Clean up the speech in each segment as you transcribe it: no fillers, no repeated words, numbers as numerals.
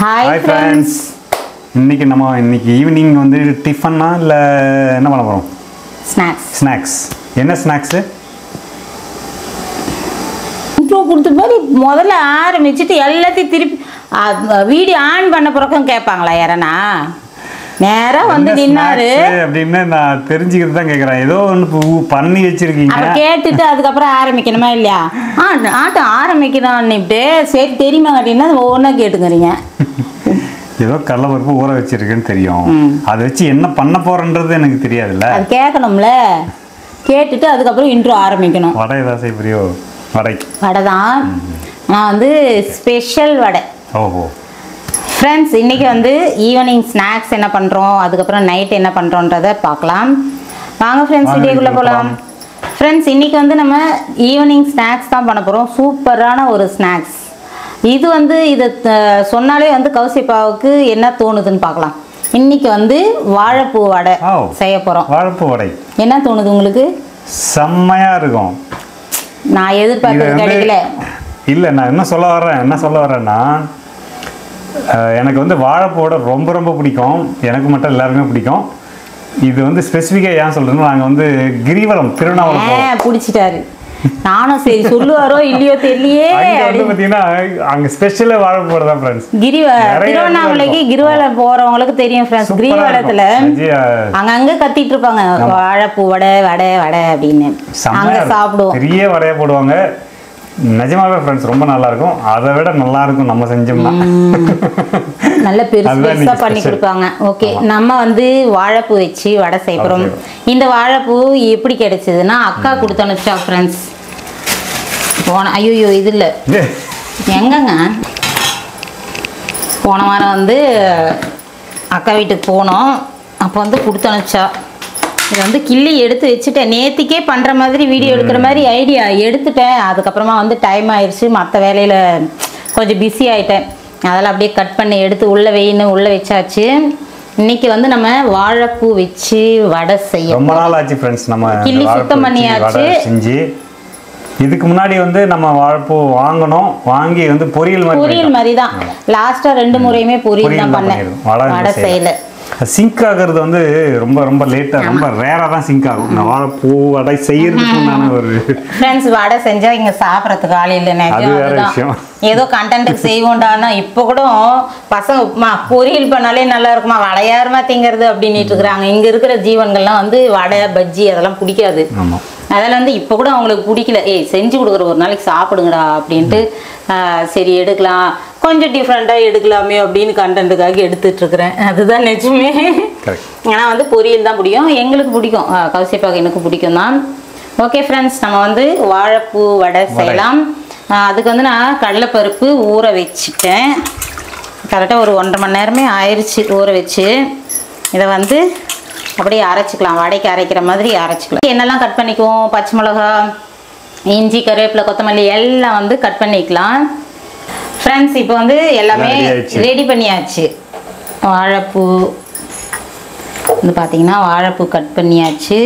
Hi friends. இன்னைக்கு evening வந்து டிஃபன்னா இல்ல என்ன பண்ண போறோம்? ஸ்நாக்ஸ். என்ன ஸ்நாக்ஸ்? இன்ட்ரோ கொடுத்த மாதிரி முதல்ல ஆரம்பிச்சிட்டு எல்லாத்தையும் திருப்பி வீடியோ ஆன் பண்ண பிறக்கும் கேட்பாங்களா யாரனா? நேரா வந்து நின்னாரு அப்படின்னு நான் தெரிஞ்சுக்கிட்டு தான் கேட்குறேன். ஏதோ ஒன்று பண்ணி வச்சிருக்கீங்க. அப்போ கேட்டுட்டு அதுக்கப்புறம் ஆரம்பிக்கணுமா இல்லையா? ஆட்டம் ஆரம்பிக்கணும்னு இப்படியே சரி தெரியுமா கேட்டீங்கன்னா ஒவ்வொன்றா கேட்டுக்கிறீங்க. ஏதோ கடலைப்பருப்பு ஊற வச்சிருக்குன்னு தெரியும். அதை வச்சு என்ன பண்ண போறன்றது எனக்கு தெரியாதுல்ல. அது கேட்கணும்ல. கேட்டுட்டு அதுக்கப்புறம் இன்ட்ரோ ஆரம்பிக்கணும். வடை ஏதாவது செய்யறியோ? வடை தான். நான் வந்து ஸ்பெஷல் வடை. ஓஹோ. ஃப்ரெண்ட்ஸ், இன்றைக்கி வந்து ஈவினிங் ஸ்நாக்ஸ் என்ன பண்ணுறோம், அதுக்கப்புறம் நைட் என்ன பண்ணுறோன்றதை பார்க்கலாம். வாங்க ஃப்ரெண்ட்ஸ், வீடியோக்குள்ளே போகலாம். ஃப்ரெண்ட்ஸ், இன்றைக்கி வந்து நம்ம ஈவினிங் ஸ்நாக்ஸ் தான் பண்ண போகிறோம். சூப்பரான ஒரு ஸ்நாக்ஸ் இது. வந்து இதை சொன்னாலே வந்து கௌசிப்பாவுக்கு என்ன தோணுதுன்னு பார்க்கலாம். இன்றைக்கி வந்து வாழைப்பூ வடை செய்ய போகிறோம். வாழைப்பூ வடை என்ன தோணுது உங்களுக்கு? செம்மையாக இருக்கும். நான் எதிர்பார்த்தது கிடைக்கல. இல்லை, நான் என்ன சொல்ல வரேன்னா எனக்கு வந்து வாழைப்பூவோட ரொம்ப ரொம்ப பிடிக்கும். எனக்கு மட்டும் எல்லாருமே பிடிக்கும். இது வந்து ஸ்பெசிஃபிக்காக ஏன் சொல்கிறேன்னா, நாங்கள் வந்து கிரிவலம் திருவண்ணாமலை பிடிச்சிட்டாரு. நானும் சரி சொல்லுவாரோ இல்லையோ தெரியலையே. வந்து பார்த்தீங்கன்னா அங்கே ஸ்பெஷலாக வாழைப்பூவோட தான் ஃப்ரெண்ட்ஸ். திருவண்ணாமலைக்கு கிரிவலம் போகிறவங்களுக்கு தெரியும் ஃப்ரெண்ட்ஸ். கிரிவலத்தில் அங்கங்கே கத்திட்டு இருப்பாங்க வாழைப்பூ வடை வடை வடை அப்படின்னு. அங்கே சாப்பிடுவோம். பெரிய வடையை போடுவாங்க. நிஜமாவே ஃப்ரெண்ட்ஸ் ரொம்ப நல்லா இருக்கும். அதை விட நல்லா இருக்கும் நம்ம செஞ்சோம்னா. நல்ல பெருசா பண்ணி கொடுப்பாங்க. ஓகே, நம்ம வந்து வாழைப்பூ வச்சு வடை செய்யறோம். இந்த வாழைப்பூ எப்படி கிடைச்சதுன்னா அக்கா கொடுத்தனுச்சா ஃப்ரெண்ட்ஸ். ஐயோ இது இல்லை எங்கங்க. போன வாரம் வந்து அக்கா வீட்டுக்கு போனோம். அப்போ வந்து கொடுத்தனுச்சா. இதை வந்து கிள்ளி எடுத்து வச்சுட்டேன். நேற்றுக்கே பண்ணுற மாதிரி வீடியோ எடுக்கிற மாதிரி ஐடியா எடுத்துட்டேன். அதுக்கப்புறமா வந்து டைம் ஆயிடுச்சு. மற்ற வேலையில் கொஞ்சம் பிஸி ஆகிட்டேன். அதெல்லாம் அப்படியே கட் பண்ணி எடுத்து உள்ளே வச்சாச்சு. இன்னைக்கு வந்து நம்ம வாழைப்பூ வச்சு வடை செய்ய ரொம்ப நாள் ஆச்சு ஃப்ரெண்ட்ஸ். நம்ம கிள்ளி சுத்தம் பண்ணியாச்சு. செஞ்சு இதுக்கு முன்னாடி வந்து நம்ம வாழைப்பூ வாங்கி வந்து பொரியல் மாதிரி தான். லாஸ்ட்டாக 2 முறையுமே பொரியல் தான் பண்ணேன். வடை செய்யலை. சிங்க் ஆகிறது வந்து ரொம்ப ரொம்ப லேட்டாக ரொம்ப ரேராக தான் சிங்க் ஆகும். நான் வாழைப்பூ வடை செய்யறதுக்கு ஒரு ஃப்ரெண்ட்ஸ் வடை செஞ்சால் இங்கே சாப்பிட்றதுக்கு ஆள் இல்லைன்னு ஏதோ கண்டென்ட்டுக்கு செய்வோண்டானா இப்போ கூட பசங்க பொரியல் பண்ணாலே நல்லா இருக்குமா, வடையாருமா திங்கிறது அப்படின்ட்டு இருக்கிறாங்க. இங்கே இருக்கிற ஜீவன்கள்லாம் வந்து வடை பஜ்ஜி அதெல்லாம் பிடிக்காது. அதில் வந்து இப்போ கூட அவங்களுக்கு பிடிக்கல. செஞ்சு கொடுக்குற ஒரு நாளைக்கு சாப்பிடுங்கடா அப்படின்ட்டு சரி எடுக்கலாம், கொஞ்சம் டிஃப்ரெண்ட்டாக எடுக்கலாமே அப்படின்னு கண்டென்ட்டுக்காக எடுத்துட்ருக்குறேன். அதுதான் நிஜமே. ஏன்னா வந்து பொரியல் தான் பிடிக்கும், எங்களுக்கு பிடிக்கும், கௌசிப்பாக எனக்கு பிடிக்கும் தான். ஓகே ஃப்ரெண்ட்ஸ், நம்ம வந்து வாழைப்பூ வடை செய்யலாம். அதுக்கு வந்து நான் கடலைப்பருப்பு ஊற வச்சுட்டேன். கரெக்டாக ஒரு 1.5 மணி நேரமே ஆயிடுச்சு ஊற வச்சு. இதை வந்து அப்படியே அரைச்சிக்கலாம். வடைக்கு அரைக்கிற மாதிரி அரைச்சிக்கலாம். என்னெல்லாம் கட் பண்ணிக்குவோம், பச்சை மிளகா, இஞ்சி, கருவேப்பிலை, கொத்தமல்லி எல்லாம் வந்து கட் பண்ணிக்கலாம். ஃப்ரெண்ட்ஸ், இப்போ வந்து எல்லாமே ரெடி பண்ணியாச்சு. வாழைப்பூ வந்து பார்த்தீங்கன்னா வாழைப்பூ கட் பண்ணியாச்சு.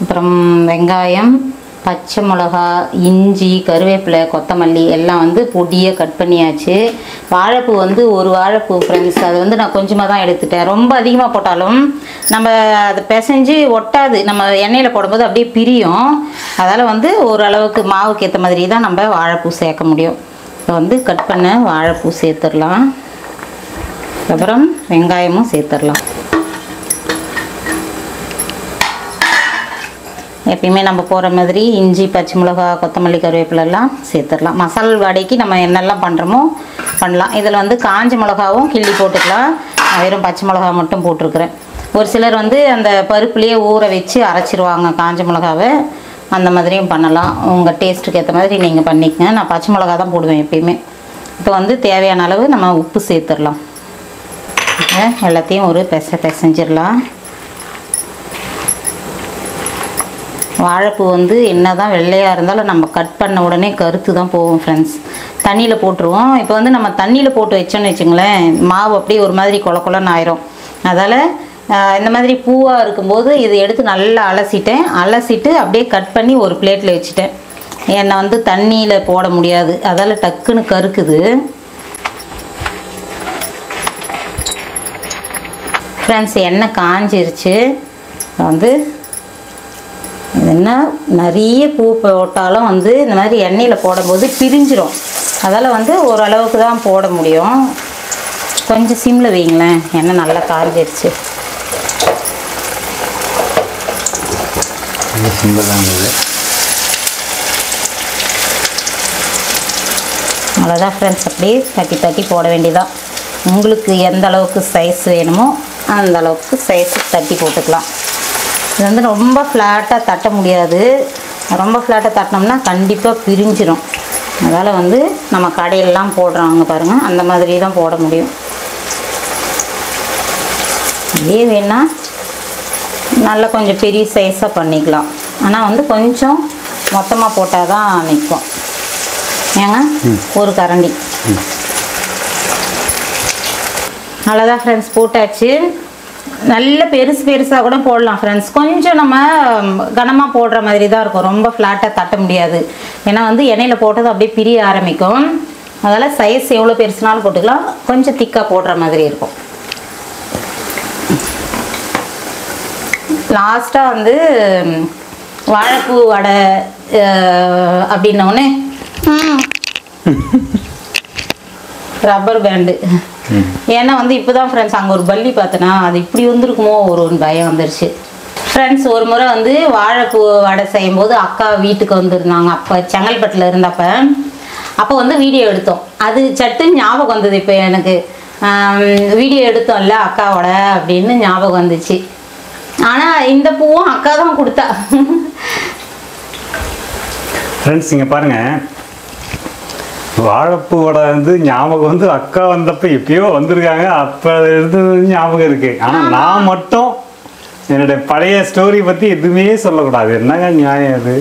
அப்புறம் வெங்காயம், பச்சை மிளகா, இஞ்சி, கருவேப்பிலை, கொத்தமல்லி எல்லாம் வந்து பொடியை கட் பண்ணியாச்சு. வாழைப்பூ வந்து ஒரு வாழைப்பூ ஃப்ரெண்ட்ஸ். அது வந்து நான் கொஞ்சமாக தான் எடுத்துட்டேன். ரொம்ப அதிகமாக போட்டாலும் நம்ம அதை பிசைஞ்சு ஒட்டாது. நம்ம எண்ணெயில் போடும்போது அப்படியே பிரியும். அதால் வந்து ஓரளவுக்கு மாவுக்கு ஏற்ற மாதிரி தான் நம்ம வாழைப்பூ சேர்க்க முடியும். இப்போ வந்து கட் பண்ண வாழைப்பூ சேர்த்துடலாம். அப்புறம் வெங்காயமும் சேர்த்துடலாம். எப்பயுமே நம்ம போகிற மாதிரி இஞ்சி, பச்சை மிளகா, கொத்தமல்லி, கருவேப்பிலெல்லாம் சேர்த்துடலாம். மசால் வடைக்கு நம்ம என்னெல்லாம் பண்ணுறோமோ பண்ணலாம். இதில் வந்து காஞ்ச மிளகாவும் கிள்ளி போட்டுக்கலாம். வெறும் பச்சை மிளகா மட்டும் போட்டிருக்கிறேன். ஒரு சிலர் வந்து அந்த பருப்புலேயே ஊற வச்சு அரைச்சிருவாங்க காஞ்ச மிளகாவை. அந்த மாதிரியும் பண்ணலாம். உங்கள் டேஸ்ட்டுக்கு ஏற்ற மாதிரி நீங்கள் பண்ணிக்கங்க. நான் பச்சை மிளகா தான் போடுவேன் எப்பயுமே. இப்போ வந்து தேவையான அளவு நம்ம உப்பு சேர்த்துடலாம். எல்லாத்தையும் ஒரு பிசைஞ்சிடலாம். வாழைப்பூ வந்து என்ன தான் வெள்ளையாக இருந்தாலும் நம்ம கட் பண்ண உடனே கருத்து தான் போகும் ஃப்ரெண்ட்ஸ். தண்ணியில் போட்டுருவோம். இப்போ வந்து நம்ம தண்ணியில் போட்டு வச்சோன்னு வச்சுங்களேன், மாவு அப்படியே ஒரு மாதிரி கொலன்னு ஆயிரும். அதால் இந்த மாதிரி பூவாக இருக்கும்போது இதை எடுத்து நல்லா அலசிட்டு அப்படியே கட் பண்ணி ஒரு பிளேட்டில் வச்சுட்டேன். என்னை வந்து தண்ணியில் போட முடியாது, அதால் டக்குன்னு கருக்குது. ஃப்ரெண்ட்ஸ் எண்ணெய் காஞ்சிருச்சு. வந்து இது என்ன நிறைய பூ போட்டாலும் வந்து இந்த மாதிரி எண்ணெயில் போடும்போது பிரிஞ்சிடும். அதால் வந்து ஓரளவுக்கு தான் போட முடியும். கொஞ்சம் சிம்மில் வைங்களேன். எண்ணெய் நல்லா காஞ்சிருச்சு. அவ்வளோதான் ஃப்ரெண்ட்ஸ். அப்படியே தட்டி தட்டி போட வேண்டியதான். உங்களுக்கு எந்த அளவுக்கு சைஸ் வேணுமோ அந்த அளவுக்கு சைஸ் தட்டி போட்டுக்கலாம். இது வந்து ரொம்ப ஃப்ளாட்டாக தட்ட முடியாது. ரொம்ப ஃப்ளாட்டாக தட்டினோம்னா கண்டிப்பாக பிரிஞ்சிடும். அதனால் வந்து நம்ம கடையிலலாம் போடுறாங்க பாருங்கள், அந்த மாதிரி தான் போட முடியும். இதே வேணால் நல்லா கொஞ்சம் பெரிய சைஸாக பண்ணிக்கலாம். ஆனால் வந்து கொஞ்சம் மொத்தமாக போட்டால் தான் நிற்கும். ஏங்க ஒரு கரண்டி. அவ்வளோதான் ஃப்ரெண்ட்ஸ், போட்டாச்சு. நல்ல பெருசு பெருசாக கூட போடலாம் ஃப்ரெண்ட்ஸ். கொஞ்சம் நம்ம கனமாக போடுற மாதிரி தான் இருக்கும். ரொம்ப ஃப்ளாட்டாக தட்ட முடியாது. ஏன்னா வந்து எண்ணெயில் போட்டது அப்படியே பிரிய ஆரம்பிக்கும். அதனால் சைஸ் எவ்வளோ பெருசுனாலும் போட்டுக்கலாம். கொஞ்சம் திக்காக போடுற மாதிரி இருக்கும். லாஸ்ட்டாக வந்து வாழைப்பூ வடை அப்படின்னோடனே ரப்பர் பேண்டு. ஏன்னா வந்து இப்போ தான் ஃப்ரெண்ட்ஸ் அங்கே ஒரு பல்லி பார்த்தேன்னா அது இப்படி வந்துருக்குமோ ஒரு பயம் வந்துருச்சு ஃப்ரெண்ட்ஸ். ஒரு முறை வந்து வாழைப்பூ வடை செய்யும்போது அக்கா வீட்டுக்கு வந்துருந்தாங்க. அப்போ செங்கல்பட்டில் இருந்தப்ப அப்போ வந்து வீடியோ எடுத்தோம். அது சட்டுன்னு ஞாபகம் வந்தது. இப்போ எனக்கு வீடியோ எடுத்தோம்ல அக்காவோட அப்படின்னு ஞாபகம் வந்துச்சு. ஆனால் இந்த பூவும் அக்கா தான் கொடுத்தா. ஃப்ரெண்ட்ஸ் இங்கே பாருங்கள், வாழைப்பூவோட வந்து ஞாபகம் வந்து அக்கா வந்தப்போ எப்பயோ வந்திருக்காங்க. அப்போ இருந்து ஞாபகம் இருக்கு. ஆனால் நான் மட்டும் என்னுடைய பழைய ஸ்டோரி பற்றி எதுவுமே சொல்லக்கூடாது. என்னங்க நியாயம் அது?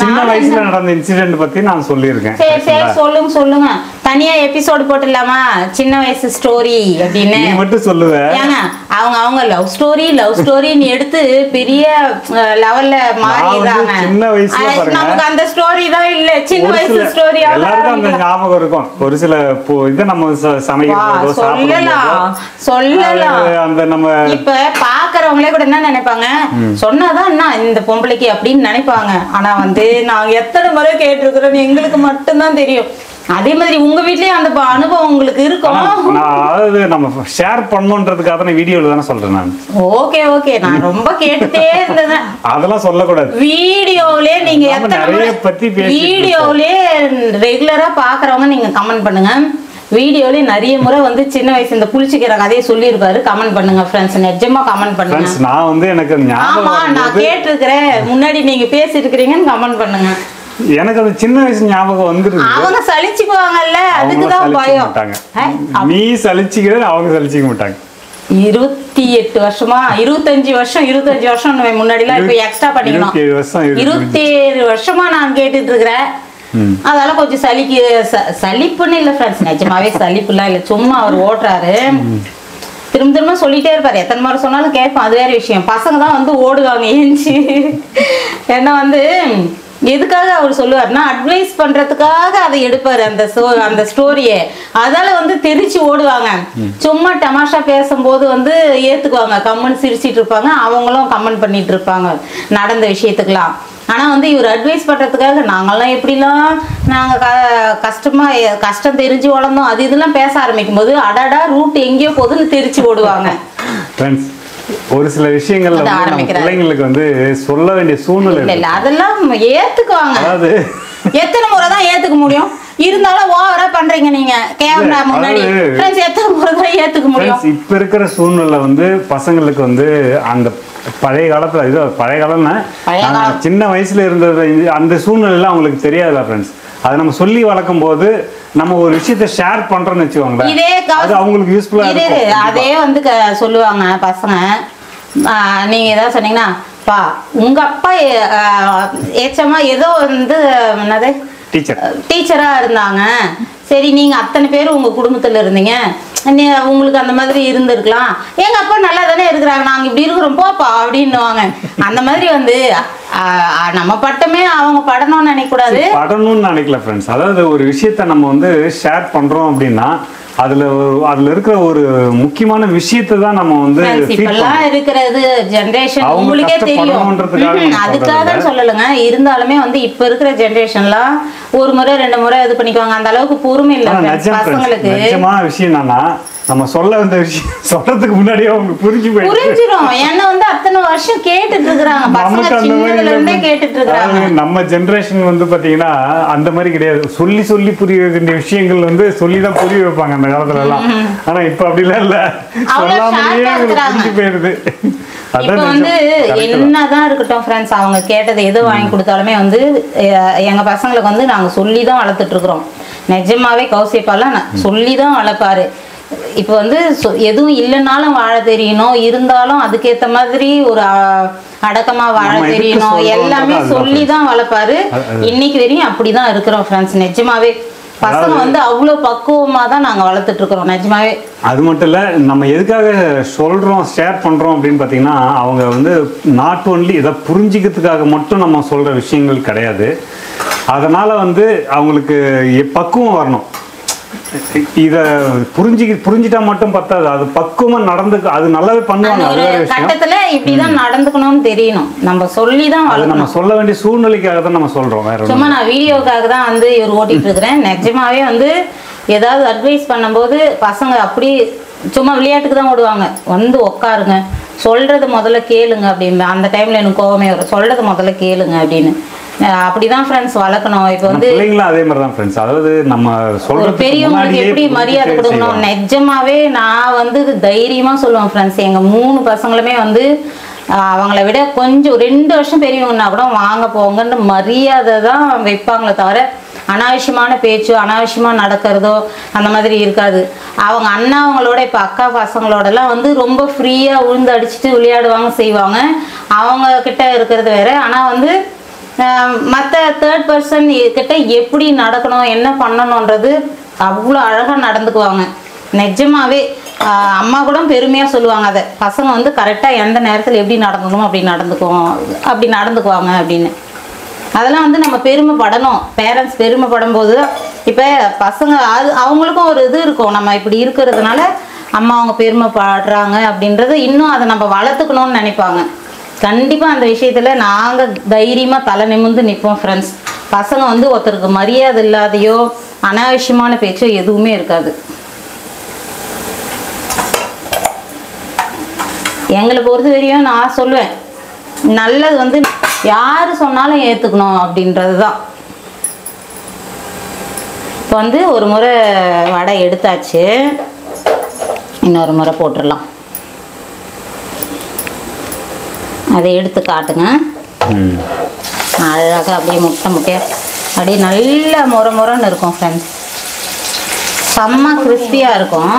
சின்ன வயசுல நடந்த இன்சிடென்ட் பத்தி நான் சொல்லியிருக்கேன். சரி சரி சொல்லுங்க சொல்லுங்க. தனியா எபிசோடு போட்டுடலாமா? சின்ன வயசு ஸ்டோரி அப்படின்னு நீ மட்டும் சொல்லுவேன். ஏங்க அவங்க லவ் ஸ்டோரின்னு எடுத்து பெரிய லெவல்ல மாறிடுறாங்க. சின்ன வயசுல நமக்கு அந்த ஸ்டோரி தான் இல்ல. சின்ன வயசு ஸ்டோரி எல்லாருக்கும் அந்த ஞாபகம் இருக்கும். ஒரு சில இதை நம்ம சமைக்கிறதோ சொல்லலாம். அந்த நம்ம இப்ப பாக்குறவங்களே கூட என்ன நினைப்பாங்க, சொன்னாதான் என்ன இந்த பொம்பளைக்கு அப்படின்னு நினைப்பாங்க. ஆனா வந்து நாங்க எத்தனை முறை கேட்டிருக்கிறோம், எங்களுக்கு மட்டும்தான் தெரியும். அதே மாதிரி உங்க வீட்லயே அந்த அனுபவம் உங்களுக்கு இருக்கும். அதாவது நம்ம ஷேர் பண்ணணும்ன்றதுக்காக தான் வீடியோல தானே சொல்றேன் நான். ஓகே ஓகே, நான் ரொம்ப கேட்டுட்டே இருந்தேன். அதெல்லாம் சொல்லக்கூடாது. வீடியோவிலே நீங்க எத்தனை பத்தி வீடியோவிலே ரெகுலரா பாக்குறவங்க நீங்க கமெண்ட் பண்ணுங்க. வீடியோல நிறைய முறை வந்து சின்ன வயசு இந்த புளிச்சிக்கிற கதையை சொல்லியிருப்பாரு. கமெண்ட் பண்ணுங்க ஃப்ரெண்ட்ஸ், நிஜமா கமெண்ட் பண்ணுங்க. நான் வந்து எனக்கு ஆமா நான் கேட்டிருக்கிறேன், முன்னாடி நீங்க பேசிருக்கிறீங்கன்னு கமெண்ட் பண்ணுங்க. எனக்கு அந்த சின்ன வயசு ஞாபகம் வந்துருக்கு. அவங்க சலிச்சுக்குவாங்கல்ல, அதுக்குதான் பயம். நீ சலிச்சுக்கிறது, அவங்க சலிச்சுக்க மாட்டாங்க. 28 வருஷமா 25 வருஷம் முன்னாடி எல்லாம் இப்ப எக்ஸ்ட்ரா பண்ணிக்கணும். 27 வருஷமா நான் கேட்டுட்டு இருக்கிறேன். அதனால கொஞ்சம் சலிப்புன்னு இல்ல ஃப்ரெண்ட்ஸ், நிஜமாவே சலிப்புலாம் இல்ல. சும்மா அவர் ஓட்டுறாரு, திரும்ப சொல்லிட்டே இருப்பாரு. எத்தனை முறை சொன்னாலும் கேட்போம், அது வேற விஷயம். பசங்க தான் வந்து ஓடுவாங்க ஏஞ்சி. ஏன்னா வந்து எதுக்காக அவர் சொல்லுவாருன்னா அட்வைஸ் பண்றதுக்காக அதை எடுப்பாரு அந்த ஸ்டோரியை. அதால வந்து தெரிச்சு ஓடுவாங்க. சும்மா தமாஷா பேசும்போது வந்து ஏத்துக்குவாங்க, கமெண்ட் சிரிச்சிட்டு இருப்பாங்க, அவங்களும் கமெண்ட் பண்ணிட்டு இருப்பாங்க நடந்த விஷயத்துக்கெல்லாம். ஆனா வந்து இவர் அட்வைஸ் பண்றதுக்காக நாங்கெல்லாம் எப்படிலாம் நாங்க கஷ்டம் தெரிஞ்சு வளர்ந்தோம் அது இதெல்லாம் பேச ஆரம்பிக்கும் போது அடாடா ரூட் எங்கேயோ போகுதுன்னு தெரிச்சு ஓடுவாங்க. ஒரு சில விஷயங்கள்ல பிள்ளைங்களுக்கு வந்து சொல்ல வேண்டிய சூழ்நிலை இல்ல, அதெல்லாம் ஏத்துக்குவாங்க. அதாவது எத்தனை முறை தான் ஏத்துக்க முடியும்? இருந்தாலும் ஓவரா பண்றீங்க நீங்க கேமரா முன்னாடி. ஃப்ரெண்ட்ஸ் எத்தனை முறை தான் ஏத்துக்க முடியும்? இப்ப இருக்கிற சூழ்நிலை வந்து பசங்களுக்கு வந்து அந்த பழைய காலத்துல இது பழைய காலம்னா சின்ன வயசுல இருந்தது அந்த சூழ்நிலை அவங்களுக்கு தெரியாதுல ஃப்ரெண்ட்ஸ். அதை நம்ம சொல்லி வளர்க்கும் போது நம்ம ஒரு விஷயத்த ஷேர் பண்றோம்னு வச்சுக்கோங்களேன், அது அவங்களுக்கு யூஸ்ஃபுல்லா இருக்கும். அதே வந்து சொல்லுவாங்க பசங்க, நீங்க ஏதாவது சொன்னீங்கன்னா பா உங்க அப்பா ஏச்சமா ஏதோ வந்து என்னது டீச்சரா இருந்தாங்க, சரி நீங்க அத்தனை பேர் உங்க குடும்பத்துல இருந்தீங்க, உங்களுக்கு அந்த மாதிரி இருந்திருக்கலாம், எங்க அப்பா நல்லா தானே இருக்கிறாங்க, நாங்க இப்படி இருக்கிறோம் போப்பா அப்படின்னுவாங்க. அந்த மாதிரி வந்து நம்ம பட்டமே அவங்க படணும்னு நினைக்க கூடாது. படணும்னு நினைக்கல ஃப்ரெண்ட்ஸ். அதாவது ஒரு விஷயத்த நம்ம வந்து ஷேர் பண்றோம் அப்படின்னா அதுல இருக்கிற ஒரு முக்கியமான விஷயத்தை தான் நம்ம வந்து இப்பெல்லாம் இருக்கிறது ஜெனரேஷன் உங்களுக்கே தெரியும், அதுக்காக சொல்லலுங்க. இருந்தாலுமே வந்து இப்ப இருக்கிற ஜெனரேஷன்லாம் ஒரு முறை 2 முறை இது பண்ணிக்குவாங்க, அந்த அளவுக்கு பொறுமை இல்லை பசங்களுக்கு. நிஜமான விஷயம் என்னன்னா நம்ம சொல்ல வந்த விஷயம் சொல்றதுக்கு முன்னாடியே அவங்க புரிஞ்சிடும். என்ன வந்து அத்தனை வருஷம் கேட்டுட்டு இருக்காங்க பசங்க, சின்னதுல இருந்தே கேட்டுட்டு இருக்காங்க. நம்ம ஜெனரேஷன் வந்து பாத்தீங்கன்னா அந்த மாதிரி கிடையாது. சொல்லி சொல்லி புரிய வேண்டிய விஷயங்கள் வந்து சொல்லிதான் புரிய வைப்பாங்க அந்த காலத்துல எல்லாம். ஆனா இப்ப அப்படிலாம் இல்ல, சொல்லாமலேயே புரிஞ்சு போயிருது. இப்ப வந்து என்னதான் இருக்கட்டும் ஃப்ரெண்ட்ஸ், அவங்க கேட்டதை எது வாங்கி கொடுத்தாலுமே வந்து எங்க பசங்களுக்கு வந்து நாங்க சொல்லிதான் வளர்த்துட்டு இருக்கிறோம். நிஜமாவே கௌசிப்பாலாம் சொல்லிதான் வளர்ப்பாரு. இப்போ வந்து எதுவும் இல்லைனாலும் வாழ தெரியணும், இருந்தாலும் அதுக்கேற்ற மாதிரி ஒரு அடக்கமா வாழ தெரியணும், எல்லாமே சொல்லி தான் வளர்ப்பாரு. இன்னைக்கு வரையும் அப்படிதான் இருக்கிறோம் ஃப்ரெண்ட்ஸ். நிஜமாவே பசங்க வந்து அவ்வளோ பக்குவமா தான் நாங்க வளர்த்துட்டு இருக்கிறோம் நிஜமாவே. அது மட்டும் இல்ல, நம்ம எதுக்காக சொல்றோம் ஷேர் பண்றோம் அப்படின்னு பாத்தீங்கன்னா, அவங்க வந்து நாட் ஒன்லி இதை புரிஞ்சிக்கிறதுக்காக மட்டும் நம்ம சொல்ற விஷயங்கள் கிடையாது. அதனால வந்து அவங்களுக்கு பக்குவம் வரணும். இத புரிஞ்சிட்டா மட்டும் பத்தாது, அது பக்குவமா நடந்துக்க, அது நல்லாவே பண்ணுவாங்க. கட்டத்துல இப்படிதான் நடந்துக்கணும்னு தெரியணும், நம்ம சொல்லிதான் நம்ம சொல்ல வேண்டிய சூழ்நிலைக்காக தான் நம்ம சொல்றோம். வேற சும்மா நான் வீடியோக்காக தான் வந்து இவர் ஓட்டிட்டு இருக்கிறேன். நிஜமாவே வந்து ஏதாவது அட்வைஸ் பண்ணும்போது பசங்க அப்படி சும்மா விளையாட்டுக்கு தான் ஓடுவாங்க. வந்து உட்காருங்க, சொல்றது முதல்ல கேளுங்க அப்படின்னு. அந்த டைம்ல எனக்கு கோவமே வரும், சொல்றது முதல்ல கேளுங்க அப்படின்னு. அப்படிதான் ஃப்ரெண்ட்ஸ் வளர்க்கணும். இப்போ வந்து பிள்ளைங்களும் அதே மாதிரி தான் ஃப்ரெண்ட்ஸ். அதாவது நம்ம சொல்ற பெரியவங்களுக்கு எப்படி மரியாதை கொடுக்கணும். நிஜமாவே நான் வந்து தைரியமா சொல்லுவேன் ஃப்ரெண்ட்ஸ், எங்க 3 பசங்களுமே வந்து அவங்கள விட கொஞ்சம் 2 வருஷம் பெரியவங்கன்னா கூட வாங்க போங்கன்னு மரியாதை தான் வைப்பாங்களே தவிர அனாவசியமான பேச்சு, அனாவசியமா நடக்கிறதோ அந்த மாதிரி இருக்காது. அவங்க அண்ணா அவங்களோட இப்போ அக்கா பசங்களோடலாம் வந்து ரொம்ப ஃப்ரீயா உழுந்து அடிச்சுட்டு விளையாடுவாங்க செய்வாங்க. அவங்க கிட்ட இருக்கிறது வேற. ஆனா வந்து மற்ற தேர்ட் பர்சன் கிட்ட எப்படி நடக்கணும் என்ன பண்ணணுன்றது அவ்வளோ அழகாக நடந்துக்குவாங்க. நிஜமாவே அம்மா கூட பெருமையாக சொல்லுவாங்க அதை, பசங்க வந்து கரெக்டாக எந்த நேரத்தில் எப்படி நடந்துக்கணும் அப்படி நடந்துக்குவாங்க அப்படின்னு. அதெல்லாம் வந்து நம்ம பெருமைப்படணும். பேரண்ட்ஸ் பெருமைப்படும் போது இப்போ பசங்க அவங்களுக்கும் ஒரு இது இருக்கும், நம்ம இப்படி இருக்கிறதுனால அம்மா அவங்க பெருமைப்படுறாங்க அப்படின்றது இன்னும் அதை நம்ம வளர்த்துக்கணும்னு நினைப்பாங்க. கண்டிப்பாக அந்த விஷயத்தில் நாங்கள் தைரியமாக தலை நிமிர்ந்து நிற்போம் ஃப்ரெண்ட்ஸ். பசங்க வந்து ஒருத்தருக்கு மரியாதை இல்லாதையோ அனாவசியமான பேச்சோ எதுவுமே இருக்காது. எங்களை பொறுத்த வரையும் நான் சொல்லுவேன், நல்லது வந்து யார் சொன்னாலும் ஏற்றுக்கணும் அப்படின்றது தான். இப்போ வந்து ஒரு முறை வடை எடுத்தாச்சு, இன்னொரு முறை போட்டுடலாம். அதை எடுத்து காட்டுங்க. அழகாக அப்படியே முட்டையாக அப்படியே நல்ல முறைன்னு இருக்கும் ஃப்ரெண்ட்ஸ். செம்ம கிறிஸ்பியாக இருக்கும்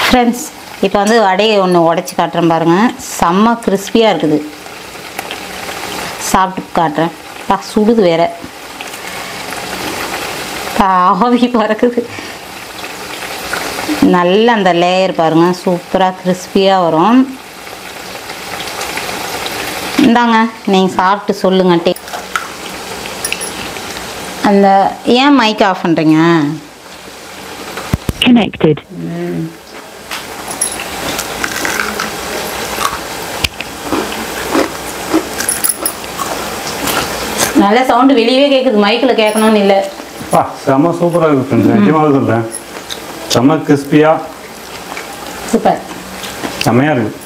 ஃப்ரெண்ட்ஸ். இப்போ வந்து வடையை ஒன்று உடச்சி காட்டுறேன் பாருங்கள், செம்ம கிறிஸ்பியாக இருக்குது. சாப்பிட்டு காட்டுறேன். சுடுது வேற, ஆவி பறக்குது. நல்ல அந்த லேயர் பாருங்க, சூப்பராக கிறிஸ்பியாக வரும். இந்தாங்க நீங்கள் சாப்பிட்டு சொல்லுங்க. அந்த ஏன் மைக் ஆஃப் பண்ணுறீங்க? Connected. நல்ல சவுண்டு வெளியவே கேட்குது, மைக்கில் கேட்கணும்னு இல்லை. செம்ம சூப்பராக இருக்குது. நிஜமாக சொல்கிறேன், செம்ம கிறிஸ்பியாக சூப்பர் செம்மையாக இருக்குது.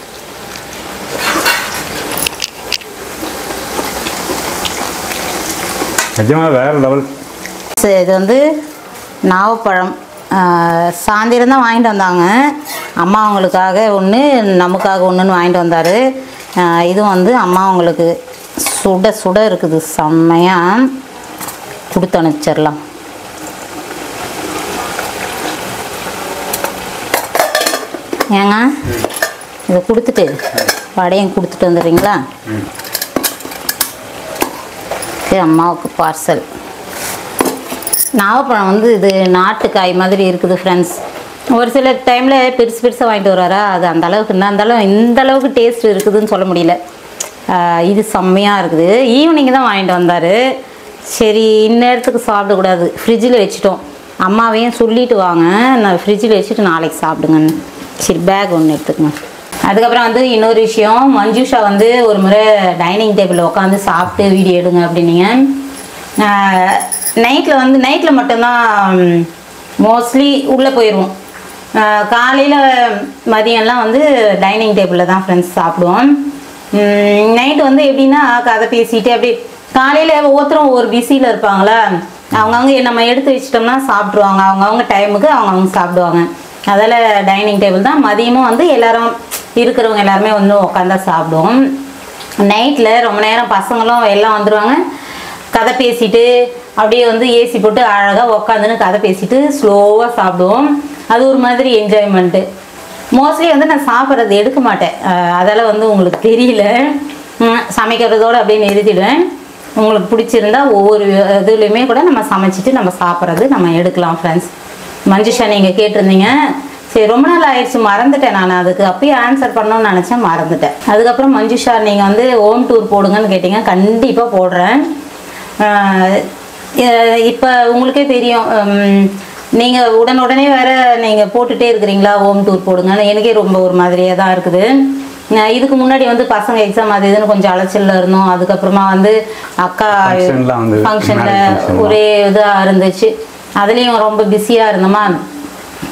நிஜமாக வேறு லெவல். இது வந்து நாவப்பழம் சாயந்தரம் தான் வாங்கிட்டு வந்தாங்க. அம்மா அவங்களுக்காக ஒன்று, நமக்காக ஒன்றுன்னு வாங்கிட்டு வந்தார். இது வந்து அம்மா அவங்களுக்கு சுட சுட இருக்குது, செம்மையாக கொடுத்து அனுப்பிச்சிடலாம். ஏங்க இதை கொடுத்துட்டு வடையும் கொடுத்துட்டு வந்துடுறீங்களா? அம்மாவுக்கு பார்சல். நாவப்பழம் வந்து இது நாட்டுக்காய் மாதிரி இருக்குது ஃப்ரெண்ட்ஸ். ஒரு சில டைமில் பெருசு பெருசாக வாங்கிட்டு வர்றாரா, அது அந்த அளவுக்கு இந்த அளவுக்கு டேஸ்ட் இருக்குதுன்னு சொல்ல முடியல. இது செம்மையாக இருக்குது. ஈவினிங் தான் வாங்கிட்டு வந்தார். சரி இந்நேரத்துக்கு சாப்பிடக்கூடாது, ஃப்ரிட்ஜில் வச்சுட்டோம். அம்மாவையும் சொல்லிட்டு வாங்க, நான் ஃப்ரிட்ஜில் வச்சுட்டு நாளைக்கு சாப்பிடுங்கன்னு. சரி பேக் ஒன்று எடுத்துக்கணும். அதுக்கப்புறம் வந்து இன்னொரு விஷயம், மஞ்சுஷா வந்து ஒரு முறை டைனிங் டேபிளில் உட்காந்து சாப்பிட்டு வீடியோ எடுங்க அப்படின்னீங்க. நைட்டில் மட்டும்தான் மோஸ்ட்லி உள்ளே போயிடுவோம். காலையில் மதியம்லாம் வந்து டைனிங் டேபிளில் தான் ஃப்ரெண்ட்ஸ் சாப்பிடுவோம். நைட்டு வந்து எப்படின்னா கதை பேசிட்டு அப்படி காலையில் ஒவ்வொருத்தரும் ஒரு பிஸியில் இருப்பாங்களா, அவங்கவுங்க நம்ம எடுத்து வச்சிட்டோம்னா சாப்பிட்ருவாங்க, அவங்கவுங்க டைமுக்கு அவங்கவுங்க சாப்பிடுவாங்க. அதில் டைனிங் டேபிள் தான். மதியமும் வந்து எல்லாரும் இருக்கிறவங்க எல்லாருமே வந்து உட்காந்தா சாப்பிடுவோம். நைட்டில் ரொம்ப நேரம் பசங்களும் எல்லாம் வந்துடுவாங்க, கதை பேசிட்டு அப்படியே வந்து ஏசி போட்டு அழகாக உட்காந்துன்னு கதை பேசிட்டு ஸ்லோவாக சாப்பிடுவோம். அது ஒரு மாதிரி என்ஜாய்மெண்ட்டு. மோஸ்ட்லி வந்து நான் சாப்பிட்றது எடுக்க மாட்டேன், அதால் வந்து உங்களுக்கு தெரியல. சமைக்கிறதோடு அப்படியே நிறுத்திடுவேன். உங்களுக்கு பிடிச்சிருந்தா ஒவ்வொரு இதுலேயுமே கூட நம்ம சமைச்சிட்டு நம்ம சாப்பிட்றது நம்ம எடுக்கலாம் ஃப்ரெண்ட்ஸ். மஞ்சுஷா நீங்கள் கேட்டிருந்தீங்க, சரி ரொம்ப நாள் ஆயிடுச்சு மறந்துட்டேன், நான் அதுக்கு அப்பயே ஆன்சர் பண்ணணும்னு நினச்சேன், மறந்துட்டேன். அதுக்கப்புறம் மஞ்சுஷா நீங்கள் வந்து ஹோம் டூர் போடுங்கன்னு கேட்டிங்க, கண்டிப்பாக போடுறேன். இப்போ உங்களுக்கே தெரியும், நீங்கள் உடனே வேறு நீங்கள் போட்டுகிட்டே இருக்கிறீங்களா ஹோம் டூர் போடுங்கன்னு. எனக்கே ரொம்ப ஒரு மாதிரியாக தான் இருக்குது. இதுக்கு முன்னாடி வந்து பசங்க எக்ஸாம் அது இதுன்னு கொஞ்சம் அலைச்சலில் இருந்தோம். அதுக்கப்புறமா வந்து அக்கா ஃபங்க்ஷனில் ஒரே இதாக இருந்துச்சு, அதுலேயும் ரொம்ப பிஸியாக இருந்தோமா.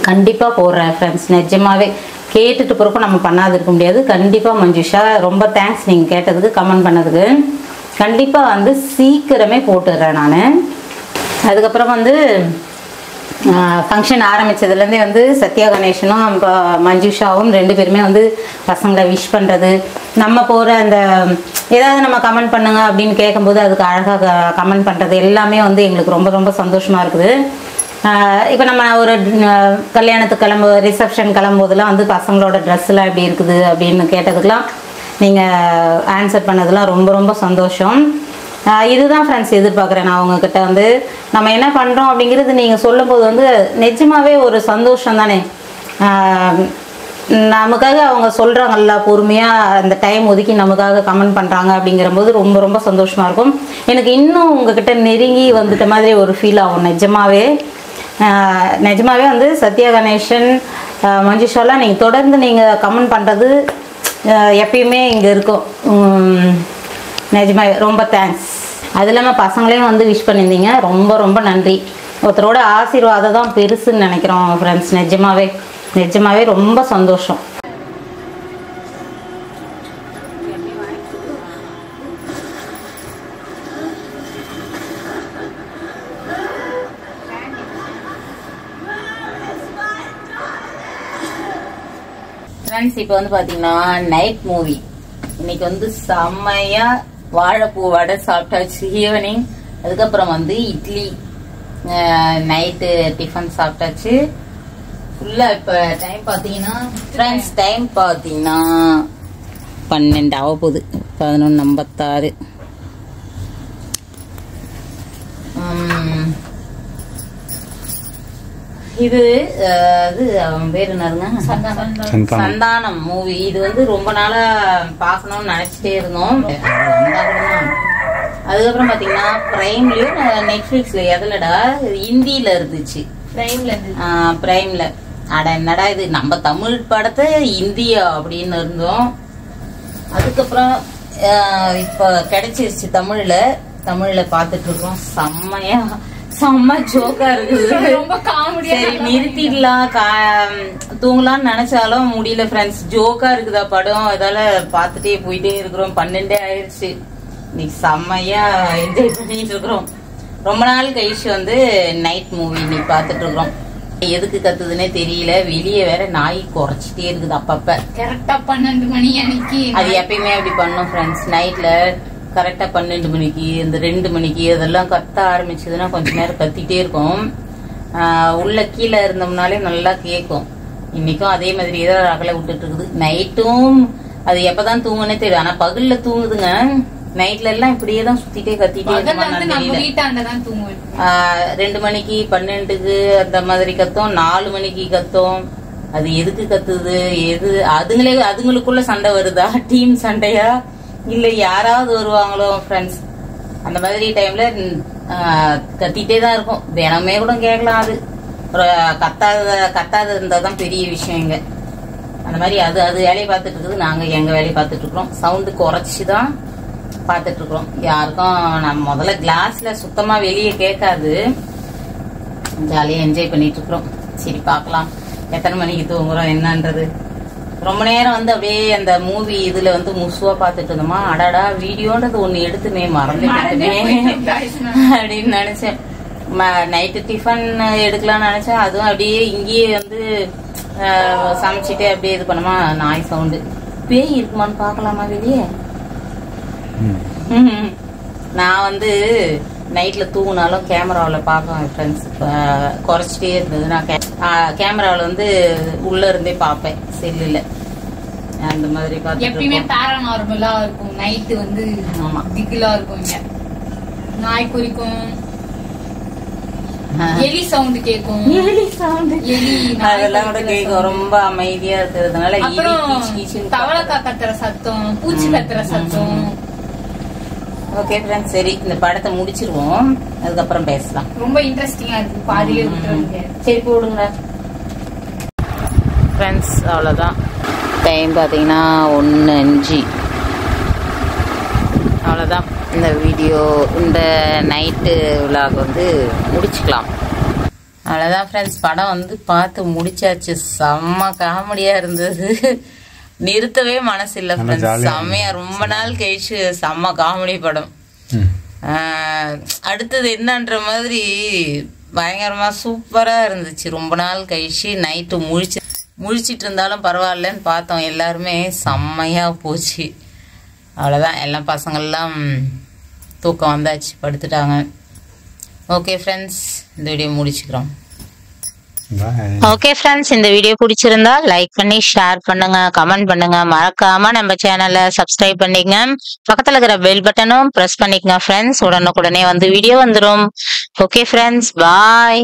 கண்டிப்பாக போடுறேன் ஃப்ரெண்ட்ஸ், நிஜமாகவே கேட்டுட்டு பிறக்கும் நம்ம பண்ணாது இருக்க முடியாது. கண்டிப்பாக மஞ்சுஷா ரொம்ப தேங்க்ஸ் நீங்கள் கேட்டதுக்கு, கமெண்ட் பண்ணதுக்கு. கண்டிப்பாக வந்து சீக்கிரமே போட்டுடுறேன் நான். அதுக்கப்புறம் வந்து ஃபங்க்ஷன் ஆரம்பித்ததுலேருந்தே வந்து சத்யா கணேஷனும் மஞ்சுஷாவும் 2 பேருமே வந்து பசங்களை விஷ் பண்ணுறது, நம்ம போகிற அந்த ஏதாவது நம்ம கமெண்ட் பண்ணுங்க அப்படின்னு கேட்கும்போது அதுக்கு அழகாக கமெண்ட் பண்ணுறது எல்லாமே வந்து எங்களுக்கு ரொம்ப ரொம்ப சந்தோஷமாக இருக்குது. இப்போ நம்ம ஒரு கல்யாணத்துக்கு ரிசப்ஷன் கிளம்பும்போதெல்லாம் வந்து பசங்களோட ட்ரெஸ்லாம் எப்படி இருக்குது அப்படின்னு கேட்டதுக்கெலாம் நீங்கள் ஆன்சர் பண்ணதெல்லாம் ரொம்ப ரொம்ப சந்தோஷம். இதுதான் ஃப்ரெண்ட்ஸ் எதிர்பார்க்குறேன் நான் உங்ககிட்ட வந்து. நம்ம என்ன பண்ணுறோம் அப்படிங்கிறது நீங்கள் சொல்லும்போது வந்து நிஜமாகவே ஒரு சந்தோஷம் தானே. நமக்காக அவங்க சொல்கிறாங்கல்ல, பொறுமையாக அந்த டைம் ஒதுக்கி நமக்காக கமெண்ட் பண்ணுறாங்க அப்படிங்கிறபோது ரொம்ப ரொம்ப சந்தோஷமாக இருக்கும். எனக்கு இன்னும் உங்ககிட்ட நெருங்கி வந்துட்ட மாதிரி ஒரு ஃபீல் ஆகும். நிஜமாகவே வந்து சத்யா கணேசன், மஞ்சுஷாலாம் நீங்கள் தொடர்ந்து நீங்கள் கமெண்ட் பண்ணுறது எப்பயுமே இங்கே இருக்கும். நிஜமாவே ரொம்ப தேங்க்ஸ். அது இல்லாமல் பசங்களையும் வந்து விஷ் பண்ணியிருந்தீங்க, ரொம்ப ரொம்ப நன்றி. ஒருத்தரோட ஆசீர்வாதம் தான் பெருசுன்னு நினைக்கிறோம் ஃப்ரெண்ட்ஸ். நிஜமாவே ரொம்ப சந்தோஷம். ஃப்ரெண்ட்ஸ் இப்போ வந்து பார்த்தீங்கன்னா நைட் மூவி. இன்னைக்கு வந்து செம்மையா வாழைப்பூ வடை சாப்பிட்டாச்சு ஈவினிங். அதுக்கப்புறம் வந்து இட்லி நைட்டு டிஃபன் சாப்பிட்டாச்சு ஃபுல்லா. இப்போ டைம் பார்த்தீங்கன்னா ஃப்ரெண்ட்ஸ் 12 ஆக போகுது, 11:56. இது அவன் பேர் என்னதுங்க, சந்தானம் மூவி. இது வந்து ரொம்ப நாளா பாக்கணும்னு நினைச்சிட்டே இருந்தோம். அதுக்கப்புறம் பாத்தீங்கன்னா பிரைம்லயும் நெட்ஃபிளிக்ஸ்ல எதுலடா ஹிந்தியில இருந்துச்சு, பிரைம்ல. அட என்னடா இது நம்ம தமிழ் படத்தை இந்தியா அப்படின்னு இருந்தோம். அதுக்கப்புறம் இப்ப கிடைச்சிருச்சு தமிழ்ல பாத்துட்டு இருக்கோம். செம்ம ஜோக்கா இருக்குது, ரொம்ப காமெடியா. சரி நிறுத்திடலாம், தூங்கலாம்னு நினைச்சாலும் முடியல ஃப்ரெண்ட்ஸ். ஜோக்கா இருக்குதா படம், அதால பாத்துட்டே போயிட்டே இருக்கிறோம். 12 ஆயிடுச்சு. இன்னைக்கு செம்மையா என்ஜாய் பண்ணிட்டு இருக்கிறோம். ரொம்ப நாள் கழிச்சு வந்து நைட் மூவி இன்னைக்கு பாத்துட்டு இருக்கிறோம். எதுக்கு கத்துதுன்னே தெரியல. வெளியே வேற நாய் குறைச்சிட்டே இருக்குது அப்பப்ப. கரெக்டா 12 மணி அன்னைக்கு அது எப்பயுமே அப்படி பண்ணும் ஃப்ரெண்ட்ஸ். நைட்ல கரெக்டா 12 மணிக்கு இந்த 2 மணிக்கு அதெல்லாம் கத்த ஆரம்பிச்சதுன்னா கொஞ்ச நேரம் கத்திட்டே இருக்கும். உள்ள கீழே இருந்தோம்னாலே நல்லா கேட்கும். இன்னைக்கும் அதே மாதிரி ஏதாவது அகல விட்டுட்டு இருக்குது. நைட்டும் அது எப்பதான் தூங்குனே தெரியும், ஆனா பகல்ல தூங்குதுங்க. நைட்ல எல்லாம் இப்படியே தான் சுத்திட்டே கத்திட்டே 2 மணிக்கு 12க்கு அந்த மாதிரி கத்தும், 4 மணிக்கு கத்தும். அது எதுக்கு கத்துது, எது அதுங்களுக்குள்ள சண்டை வருதா, டீம் சண்டையா இல்ல யாராவது வருவாங்களோ ஃப்ரெண்ட்ஸ். அந்த மாதிரி டைம்ல கத்திட்டே தான் இருக்கும். தினமே கூட கேட்கலாம். அது ஒரு கத்தாத இருந்தால் தான் பெரிய விஷயம். இங்க அந்த மாதிரி அது வேலையை பார்த்துட்டு இருக்குது, நாங்கள் எங்கள் வேலையை பார்த்துட்டு இருக்கிறோம். சவுண்டு குறைச்சி தான் பார்த்துட்டு இருக்கிறோம். யாருக்கும் நம்ம முதல்ல கிளாஸ்ல சுத்தமாக வெளியே கேட்காது. ஜாலியாக என்ஜாய் பண்ணிட்டு இருக்கிறோம். சரி பார்க்கலாம் எத்தனை மணிக்கு தூங்குறோம் என்னன்றது. ரொம்ப நேரம் வந்து அப்படியே அந்த மூவி இதுல வந்து முசுவா பார்த்துட்டு இருந்தோமா, அடாடா வீடியோன்றது ஒண்ணு எடுத்துமே மறந்துட்டுமே அப்படின்னு நினைச்சேன். நைட்டு டிஃபன் எடுக்கலாம்னு நினைச்சேன். அதுவும் அப்படியே இங்கேயே வந்து சமைச்சிட்டே அப்படியே இது பண்ணுமா, நாய் சவுண்டு. பேய் இருக்குமான்னு பாக்கலாமா வெளியே? நான் வந்து நைட்ல தூங்கினாலும் கேமராவில் பார்ப்பேன் ஃப்ரெண்ட்ஸ். குறைச்சிட்டே இருந்தது நான் கேமராவில் வந்து உள்ள இருந்தே பார்ப்பேன், செல்லுல. அந்த மாதிரி எப்பயுமே பேராநார்மலா இருக்கும். நைட்டு வந்து ஆமா திகிலா இருக்கும். இங்க நாய் குறிக்கும், எலி சவுண்ட் கேக்கும். அதெல்லாம் கூட கேட்கும். ரொம்ப அமைதியா இருக்கிறதுனால தவளக்கா கத்துற சத்தம், பூச்சி கத்துற சத்தம். ஓகே ஃப்ரெண்ட்ஸ், சரி இந்த படத்தை முடிச்சிருவோம், அதுக்கப்புறம் பேசலாம். ரொம்ப இன்ட்ரெஸ்டிங்கா இருக்கு, பாதியிலே விட்டுருங்க. சரி போடுங்க ஃப்ரெண்ட்ஸ். அவ்வளோதான். டைம் பார்த்தீங்கன்னா 1:05. அவ்வளோதான். இந்த வீடியோ, இந்த நைட்டு விலாக் வந்து முடிச்சுக்கலாம். அவ்வளோதான் ஃப்ரெண்ட்ஸ். படம் வந்து பார்த்து முடிச்சாச்சு. செம்ம காமெடியாக இருந்தது. நிறுத்தவே மனசு இல்லை ஃப்ரெண்ட்ஸ். செம்மையா ரொம்ப நாள் கழிச்சு செம்ம காமெடி படம். அடுத்தது என்னன்ற மாதிரி பயங்கரமா சூப்பரா இருந்துச்சு. ரொம்ப நாள் கழிச்சு நைட்டு முழிச்சிட்டு இருந்தாலும் பரவாயில்லன்னு பார்த்தோம். எல்லாருமே செம்மையா போச்சு. அவ்வளோதான். எல்லா பசங்கள்லாம் தூக்கம் வந்தாச்சு, படுத்துட்டாங்க. ஓகே ஃப்ரெண்ட்ஸ், இந்த வீடியோ முடிச்சுக்கிறோம். ஓகே ஃப்ரெண்ட்ஸ், இந்த வீடியோ பிடிச்சிருந்தா லைக் பண்ணி ஷேர் பண்ணுங்க, கமெண்ட் பண்ணுங்க. மறக்காம நம்ம சேனலை சப்ஸ்கிரைப் பண்ணிக்கங்க. பக்கத்துல இருக்கிற பெல் பட்டனும் பிரஸ் பண்ணிக்கங்க ஃப்ரெண்ட்ஸ். உடனுக்குடனே வந்து வீடியோ வந்துடும். ஓகே ஃப்ரெண்ட்ஸ், பாய்.